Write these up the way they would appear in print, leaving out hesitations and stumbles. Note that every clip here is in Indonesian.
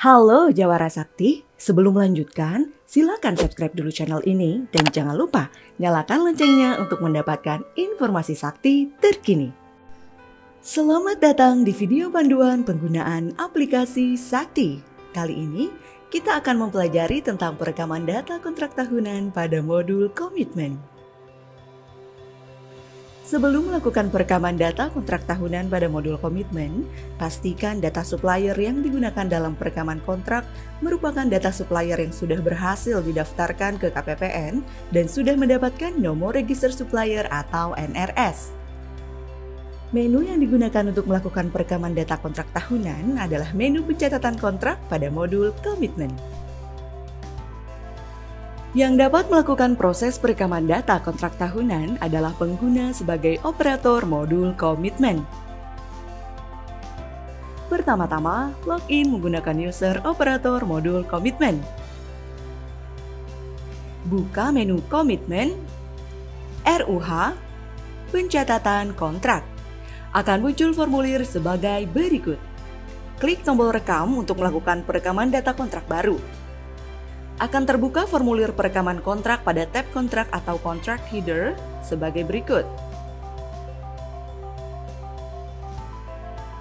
Halo Jawara Sakti, sebelum melanjutkan, silakan subscribe dulu channel ini dan jangan lupa nyalakan loncengnya untuk mendapatkan informasi sakti terkini. Selamat datang di video panduan penggunaan aplikasi Sakti. Kali ini kita akan mempelajari tentang perekaman data kontrak tahunan pada modul komitmen. Sebelum melakukan perekaman data kontrak tahunan pada modul komitmen, pastikan data supplier yang digunakan dalam perekaman kontrak merupakan data supplier yang sudah berhasil didaftarkan ke KPPN dan sudah mendapatkan nomor register supplier atau NRS. Menu yang digunakan untuk melakukan perekaman data kontrak tahunan adalah menu pencatatan kontrak pada modul komitmen. Yang dapat melakukan proses perekaman data kontrak tahunan adalah pengguna sebagai operator modul komitmen. Pertama-tama, login menggunakan user operator modul komitmen. Buka menu komitmen, RUH, pencatatan kontrak. Akan muncul formulir sebagai berikut. Klik tombol rekam untuk melakukan perekaman data kontrak baru. Akan terbuka formulir perekaman kontrak pada tab kontrak atau contract header sebagai berikut.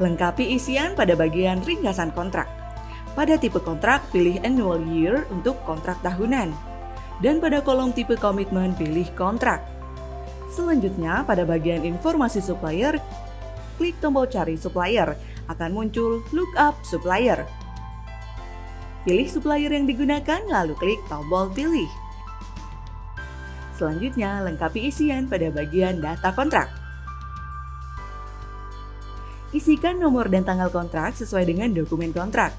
Lengkapi isian pada bagian ringkasan kontrak. Pada tipe kontrak, pilih annual year untuk kontrak tahunan. Dan pada kolom tipe komitmen, pilih kontrak. Selanjutnya, pada bagian informasi supplier, klik tombol cari supplier. Akan muncul lookup supplier. Pilih supplier yang digunakan, lalu klik tombol pilih. Selanjutnya, lengkapi isian pada bagian data kontrak. Isikan nomor dan tanggal kontrak sesuai dengan dokumen kontrak.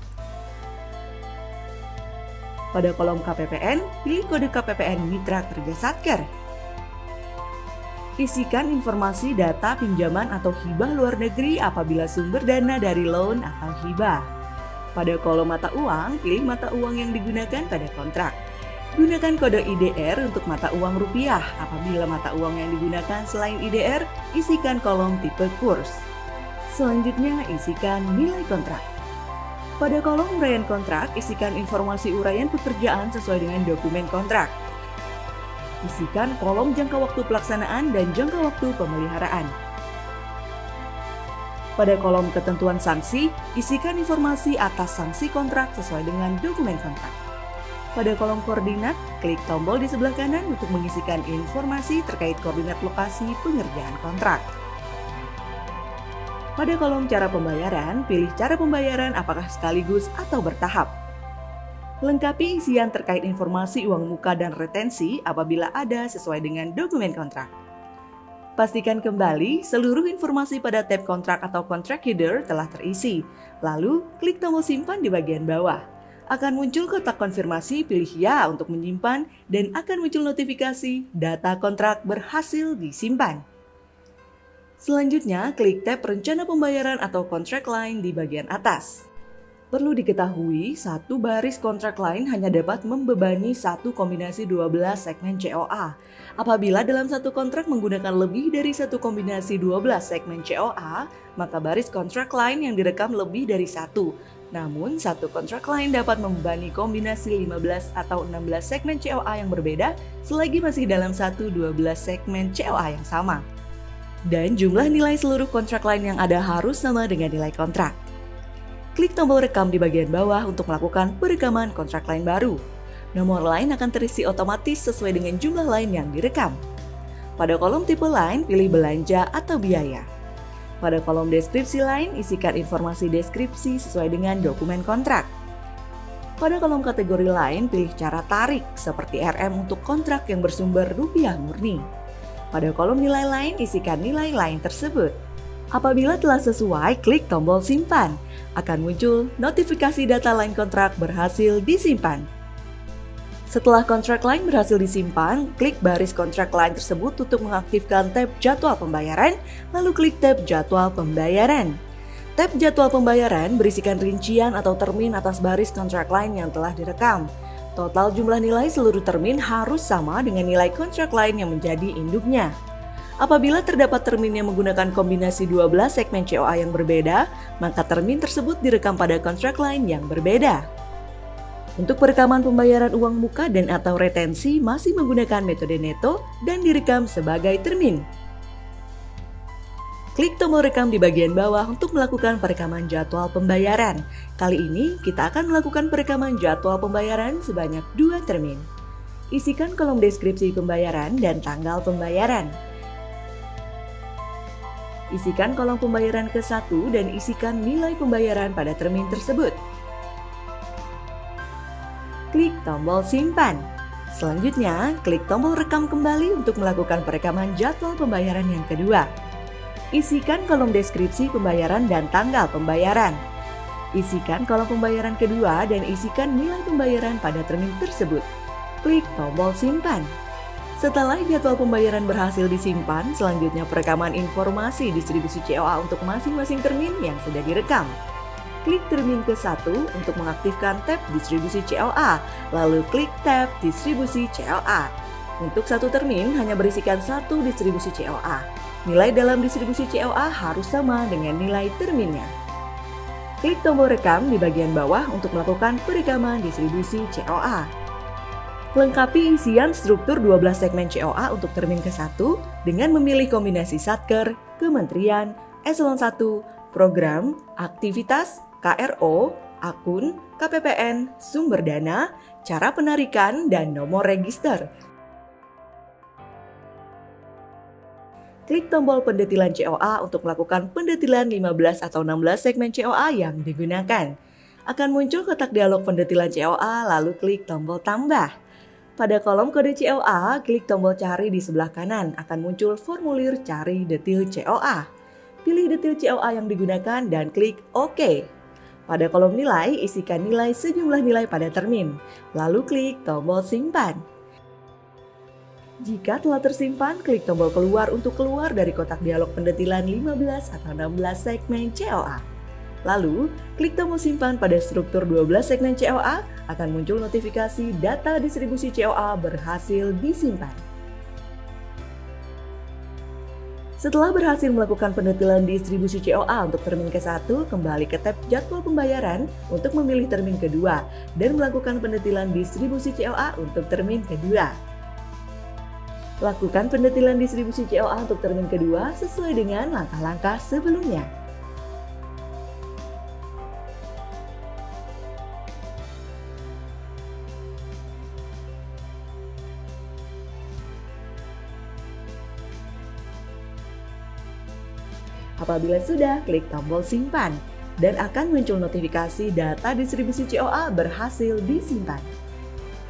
Pada kolom KPPN, pilih kode KPPN Mitra Kerja Satker. Isikan informasi data pinjaman atau hibah luar negeri apabila sumber dana dari loan atau hibah. Pada kolom mata uang, pilih mata uang yang digunakan pada kontrak. Gunakan kode IDR untuk mata uang rupiah. Apabila mata uang yang digunakan selain IDR, isikan kolom tipe kurs. Selanjutnya, isikan nilai kontrak. Pada kolom uraian kontrak, isikan informasi uraian pekerjaan sesuai dengan dokumen kontrak. Isikan kolom jangka waktu pelaksanaan dan jangka waktu pemeliharaan. Pada kolom ketentuan sanksi, isikan informasi atas sanksi kontrak sesuai dengan dokumen kontrak. Pada kolom koordinat, klik tombol di sebelah kanan untuk mengisikan informasi terkait koordinat lokasi pengerjaan kontrak. Pada kolom cara pembayaran, pilih cara pembayaran apakah sekaligus atau bertahap. Lengkapi isian terkait informasi uang muka dan retensi apabila ada sesuai dengan dokumen kontrak. Pastikan kembali seluruh informasi pada tab kontrak atau contract header telah terisi. Lalu, klik tombol simpan di bagian bawah. Akan muncul kotak konfirmasi, pilih ya untuk menyimpan dan akan muncul notifikasi data kontrak berhasil disimpan. Selanjutnya, klik tab rencana pembayaran atau contract line di bagian atas. Perlu diketahui, satu baris kontrak lain hanya dapat membebani satu kombinasi 12 segmen COA. Apabila dalam satu kontrak menggunakan lebih dari satu kombinasi 12 segmen COA, maka baris kontrak lain yang direkam lebih dari satu. Namun, satu kontrak lain dapat membebani kombinasi 15 atau 16 segmen COA yang berbeda selagi masih dalam satu 12 segmen COA yang sama. Dan jumlah nilai seluruh kontrak lain yang ada harus sama dengan nilai kontrak. Klik tombol rekam di bagian bawah untuk melakukan perekaman kontrak lain baru. Nomor line akan terisi otomatis sesuai dengan jumlah line yang direkam. Pada kolom tipe line, pilih belanja atau biaya. Pada kolom deskripsi line, isikan informasi deskripsi sesuai dengan dokumen kontrak. Pada kolom kategori line, pilih cara tarik seperti RM untuk kontrak yang bersumber rupiah murni. Pada kolom nilai line, isikan nilai line tersebut. Apabila telah sesuai, klik tombol simpan. Akan muncul notifikasi data line kontrak berhasil disimpan. Setelah kontrak line berhasil disimpan, klik baris kontrak line tersebut untuk mengaktifkan tab jadwal pembayaran, lalu klik tab jadwal pembayaran. Tab jadwal pembayaran berisikan rincian atau termin atas baris kontrak line yang telah direkam. Total jumlah nilai seluruh termin harus sama dengan nilai kontrak line yang menjadi induknya. Apabila terdapat termin yang menggunakan kombinasi 12 segmen COA yang berbeda, maka termin tersebut direkam pada contract line yang berbeda. Untuk perekaman pembayaran uang muka dan atau retensi masih menggunakan metode neto dan direkam sebagai termin. Klik tombol rekam di bagian bawah untuk melakukan perekaman jadwal pembayaran. Kali ini kita akan melakukan perekaman jadwal pembayaran sebanyak 2 termin. Isikan kolom deskripsi pembayaran dan tanggal pembayaran. Isikan kolom pembayaran ke-1 dan isikan nilai pembayaran pada termin tersebut. Klik tombol simpan. Selanjutnya, klik tombol rekam kembali untuk melakukan perekaman jadwal pembayaran yang kedua. Isikan kolom deskripsi pembayaran dan tanggal pembayaran. Isikan kolom pembayaran kedua dan isikan nilai pembayaran pada termin tersebut. Klik tombol simpan. Setelah jadwal pembayaran berhasil disimpan, selanjutnya perekaman informasi distribusi COA untuk masing-masing termin yang sudah direkam. Klik termin ke-1 untuk mengaktifkan tab distribusi COA, lalu klik tab distribusi COA. Untuk satu termin hanya berisikan satu distribusi COA. Nilai dalam distribusi COA harus sama dengan nilai terminnya. Klik tombol rekam di bagian bawah untuk melakukan perekaman distribusi COA. Lengkapi isian struktur 12 segmen COA untuk termin ke-1 dengan memilih kombinasi Satker, Kementerian, Eselon 1, Program, Aktivitas, KRO, Akun, KPPN, Sumber Dana, Cara Penarikan, dan Nomor Register. Klik tombol pendetilan COA untuk melakukan pendetilan 15 atau 16 segmen COA yang digunakan. Akan muncul kotak dialog pendetilan COA, lalu klik tombol tambah. Pada kolom kode COA, klik tombol cari di sebelah kanan, akan muncul formulir cari detil COA. Pilih detil COA yang digunakan dan klik OK. Pada kolom nilai, isikan nilai sejumlah nilai pada termin, lalu klik tombol simpan. Jika telah tersimpan, klik tombol keluar untuk keluar dari kotak dialog pendetilan 15 atau 16 segmen COA. Lalu, klik tombol simpan pada struktur 12 segmen COA, akan muncul notifikasi data distribusi COA berhasil disimpan. Setelah berhasil melakukan pendetilan distribusi COA untuk termin ke-1, kembali ke tab jadwal pembayaran untuk memilih termin kedua dan melakukan pendetilan distribusi COA untuk termin kedua. Lakukan pendetilan distribusi COA untuk termin kedua sesuai dengan langkah-langkah sebelumnya. Apabila sudah, klik tombol simpan dan akan muncul notifikasi data distribusi COA berhasil disimpan.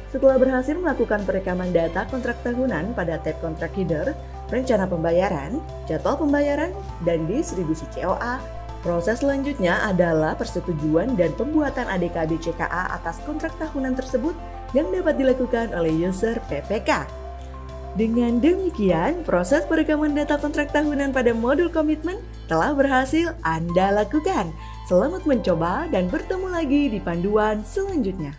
Setelah berhasil melakukan perekaman data kontrak tahunan pada tab Contract Header, rencana pembayaran, jadwal pembayaran, dan distribusi COA, proses selanjutnya adalah persetujuan dan pembuatan ADKB CKA atas kontrak tahunan tersebut yang dapat dilakukan oleh user PPK. Dengan demikian, proses perekaman data kontrak tahunan pada modul komitmen telah berhasil Anda lakukan. Selamat mencoba dan bertemu lagi di panduan selanjutnya.